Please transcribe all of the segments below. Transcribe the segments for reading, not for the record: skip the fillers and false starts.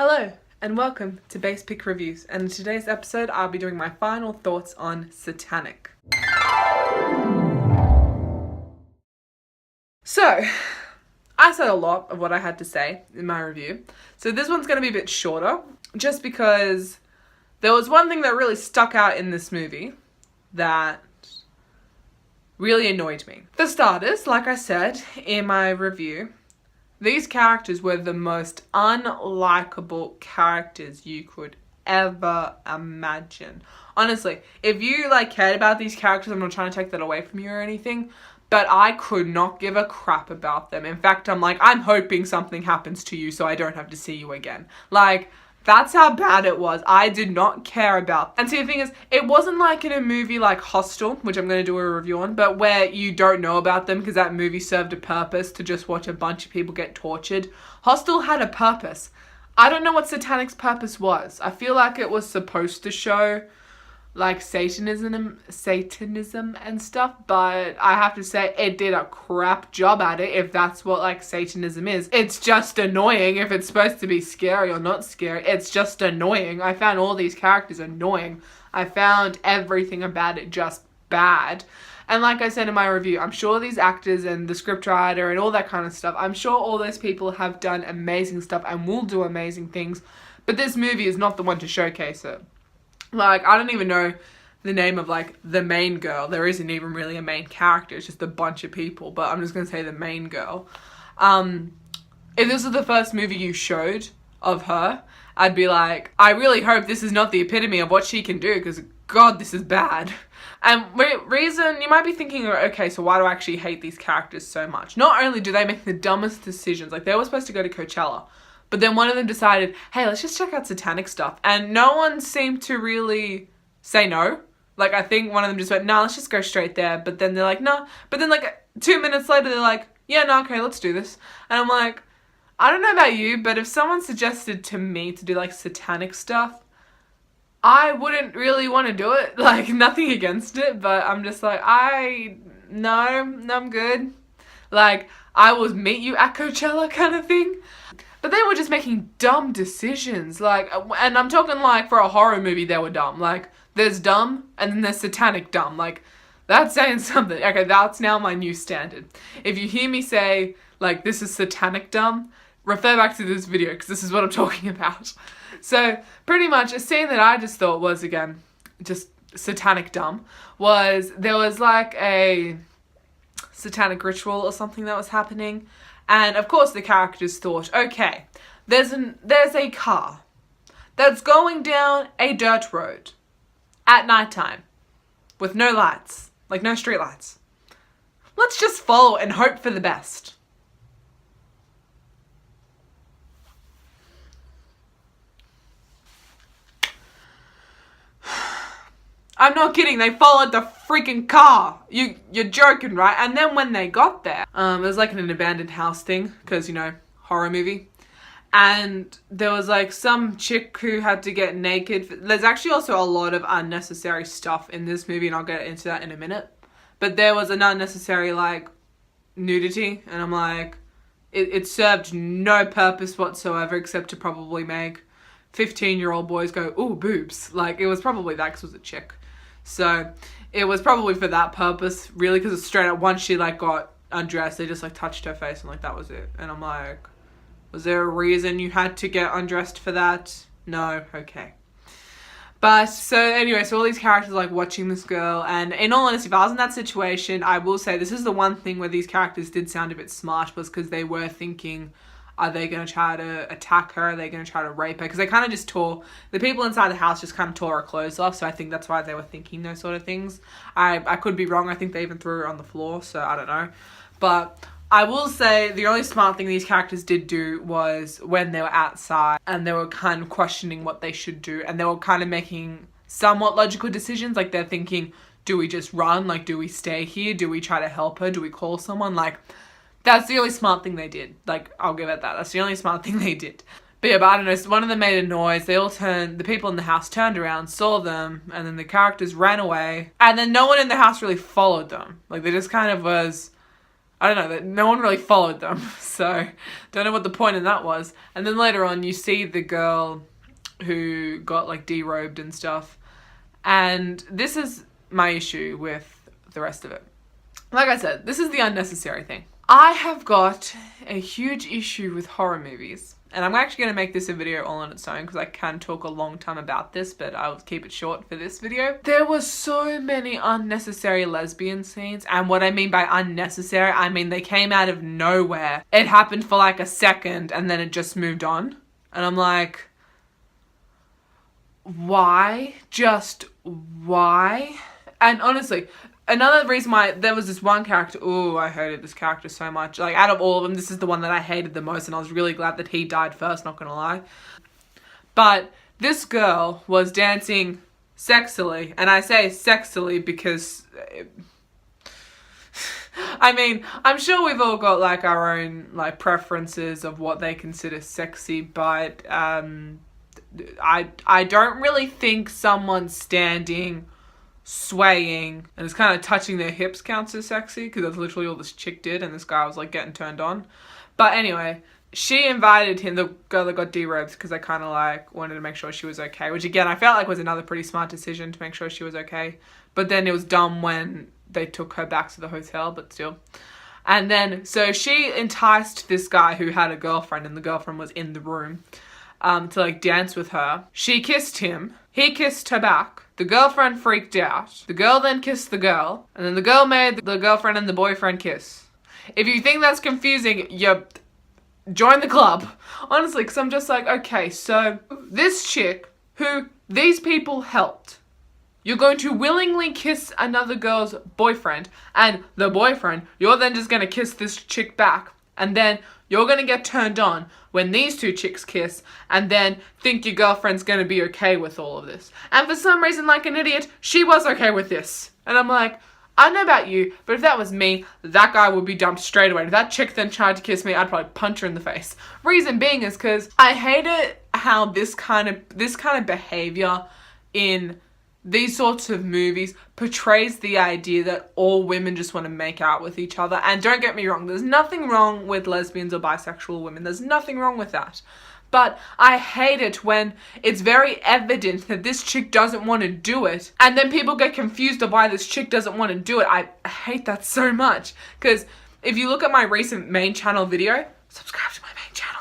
Hello and welcome to Basspick Reviews, and in today's episode I'll be doing my final thoughts on Satanic. So, I said a lot of what I had to say in my review, so this one's going to be a bit shorter, just because there was one thing that really stuck out in this movie that really annoyed me. For starters, like I said in my review, these characters were the most unlikable characters you could ever imagine. Honestly, if you cared about these characters, I'm not trying to take that away from you or anything, but I could not give a crap about them. In fact, I'm hoping something happens to you so I don't have to see you again. That's how bad it was. I did not care about them. And see, the thing is, it wasn't like in a movie like Hostel, which I'm going to do a review on, but where you don't know about them because that movie served a purpose to just watch a bunch of people get tortured. Hostel had a purpose. I don't know what Satanic's purpose was. I feel like it was supposed to show Satanism and stuff, but I have to say it did a crap job at it if that's what Satanism is. It's just annoying if it's supposed to be scary or not scary. It's just annoying. I found all these characters annoying. I found everything about it just bad. And like I said in my review, I'm sure these actors and the scriptwriter and all that kind of stuff, I'm sure all those people have done amazing stuff and will do amazing things, but this movie is not the one to showcase it. I don't even know the name of, the main girl. There isn't even really a main character. It's just a bunch of people. But I'm just going to say the main girl. If this was the first movie you showed of her, I'd be like, I really hope this is not the epitome of what she can do, because, God, this is bad. And reason, you might be thinking, okay, so why do I actually hate these characters so much? Not only do they make the dumbest decisions, they were supposed to go to Coachella, but then one of them decided, hey, let's just check out Satanic stuff. And no one seemed to really say no. I think one of them just went, nah, let's just go straight there. But then they're like, no. But then 2 minutes later, they're like, yeah, no, okay, let's do this. And I'm like, I don't know about you, but if someone suggested to me to do Satanic stuff, I wouldn't really want to do it. Nothing against it, but I'm just no, I'm good. I will meet you at Coachella kind of thing. But they were just making dumb decisions, and I'm talking for a horror movie they were dumb. There's dumb, and then there's Satanic dumb. That's saying something. Okay, that's now my new standard. If you hear me say, this is Satanic dumb, refer back to this video, because this is what I'm talking about. So, pretty much, a scene that I just thought was, again, just Satanic dumb, was there was a Satanic ritual or something that was happening. And of course the characters thought, okay, there's a car that's going down a dirt road at nighttime with no lights, no street lights. Let's just follow and hope for the best. I'm not kidding, they followed the freaking car. You're joking, right? And then when they got there, it was an abandoned house thing, because, horror movie. And there was some chick who had to get naked. There's actually also a lot of unnecessary stuff in this movie, and I'll get into that in a minute. But there was an unnecessary, nudity, and I'm it served no purpose whatsoever except to probably make 15-year-old boys go, ooh, boobs. It was probably that because it was a chick. So, it was probably for that purpose, really, because it's straight up, once she, got undressed, they just, touched her face, and, that was it. And I'm was there a reason you had to get undressed for that? No? Okay. But, so, anyway, so all these characters, watching this girl, and in all honesty, if I was in that situation, I will say this is the one thing where these characters did sound a bit smart, was because they were thinking, are they going to try to attack her? Are they going to try to rape her? Because they kind of just tore, the people inside the house just kind of tore her clothes off. So I think that's why they were thinking those sort of things. I could be wrong. I think they even threw her on the floor. So I don't know. But I will say the only smart thing these characters did do was when they were outside and they were kind of questioning what they should do. And they were kind of making somewhat logical decisions. They're thinking, do we just run? Do we stay here? Do we try to help her? Do we call someone? That's the only smart thing they did. I'll give it that. That's the only smart thing they did. But yeah, but I don't know, so one of them made a noise, the people in the house turned around, saw them, and then the characters ran away, and then no one in the house really followed them. They just kind of was, I don't know, that no one really followed them, so don't know what the point in that was. And then later on you see the girl who got like derobed and stuff, and this is my issue with the rest of it. Like I said, this is the unnecessary thing. I have got a huge issue with horror movies, and I'm actually going to make this a video all on its own because I can talk a long time about this, but I'll keep it short for this video. There were so many unnecessary lesbian scenes, and what I mean by unnecessary, I mean they came out of nowhere. It happened for like a second and then it just moved on. And I'm like, why? Just why? And honestly, another reason why there was this one character, ooh, I hated this character so much. Like, out of all of them, this is the one that I hated the most, and I was really glad that he died first, not gonna lie. But this girl was dancing sexily, and I say sexily because, I mean, I'm sure we've all got, like, our own, like, preferences of what they consider sexy, but, I don't really think someone standing, swaying, and it's kind of touching their hips counts as sexy, because that's literally all this chick did, and this guy was like getting turned on. But anyway, she invited him, the girl that got derobed, because I kind of like wanted to make sure she was okay, which again I felt like was another pretty smart decision to make sure she was okay. But then it was dumb when they took her back to the hotel, but still. And then so she enticed this guy who had a girlfriend, and the girlfriend was in the room, to like dance with her. She kissed him, he kissed her back. The girlfriend freaked out. The girl then kissed the girl, and then the girl made the girlfriend and the boyfriend kiss. If you think that's confusing, you join the club. Honestly, because I'm just like, okay, so this chick who these people helped, you're going to willingly kiss another girl's boyfriend, and the boyfriend, you're then just going to kiss this chick back, and then you're going to get turned on when these two chicks kiss, and then think your girlfriend's going to be okay with all of this. And for some reason, like an idiot, she was okay with this. And I'm like, I don't know about you, but if that was me, that guy would be dumped straight away. If that chick then tried to kiss me, I'd probably punch her in the face. Reason being is because I hate it how this kind of behavior in these sorts of movies portrays the idea that all women just want to make out with each other. And don't get me wrong, there's nothing wrong with lesbians or bisexual women. There's nothing wrong with that. But I hate it when it's very evident that this chick doesn't want to do it, and then people get confused of why this chick doesn't want to do it. I hate that so much. Because if you look at my recent main channel video, subscribe to my main channel,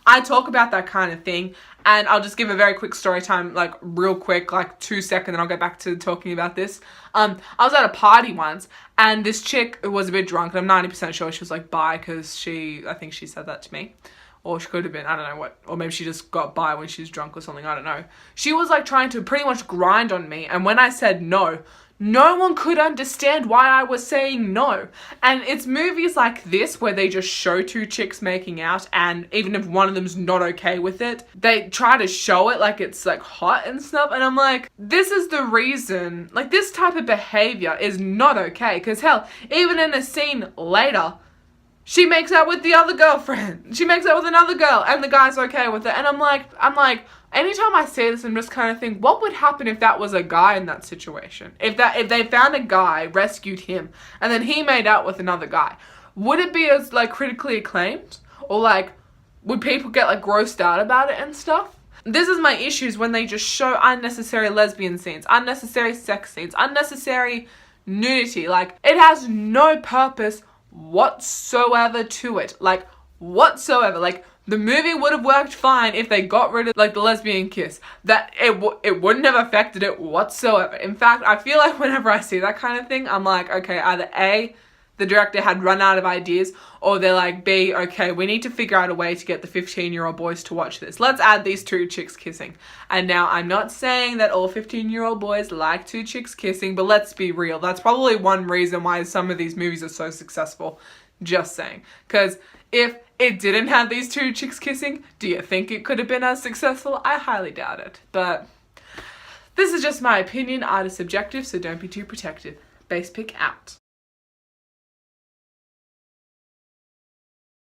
I talk about that kind of thing. And I'll just give a very quick story time, like real quick, like 2 seconds, and I'll get back to talking about this. I was at a party once, and this chick was a bit drunk, and I'm 90% sure she was like bi, because I think she said that to me. Or she could have been, I don't know what, or maybe she just got bi when she was drunk or something, I don't know. She was like trying to pretty much grind on me, and when I said no, no one could understand why I was saying no. And it's movies like this where they just show two chicks making out, and even if one of them's not okay with it, they try to show it like it's like hot and stuff. And I'm like, this is the reason, like this type of behavior is not okay. Because hell, even in a scene later, she makes out with the other girlfriend. She makes out with another girl, and the guy's okay with it. And I'm like, anytime I see this, I'm just kind of think, what would happen if that was a guy in that situation? If they found a guy, rescued him, and then he made out with another guy, would it be as like critically acclaimed? Or like, would people get like grossed out about it and stuff? This is my issues when they just show unnecessary lesbian scenes, unnecessary sex scenes, unnecessary nudity. Like, it has no purpose whatsoever to it. Like, whatsoever. Like, the movie would have worked fine if they got rid of like the lesbian kiss. That it wouldn't have affected it whatsoever. In fact, I feel like whenever I see that kind of thing, I'm like, okay, either A, the director had run out of ideas, or they're like, B, okay, we need to figure out a way to get the 15-year-old boys to watch this. Let's add these two chicks kissing. And now, I'm not saying that all 15-year-old boys like two chicks kissing, but let's be real. That's probably one reason why some of these movies are so successful. Just saying. Because if it didn't have these two chicks kissing, do you think it could have been as successful? I highly doubt it. But this is just my opinion. Art is subjective, so don't be too protective. Basspick out.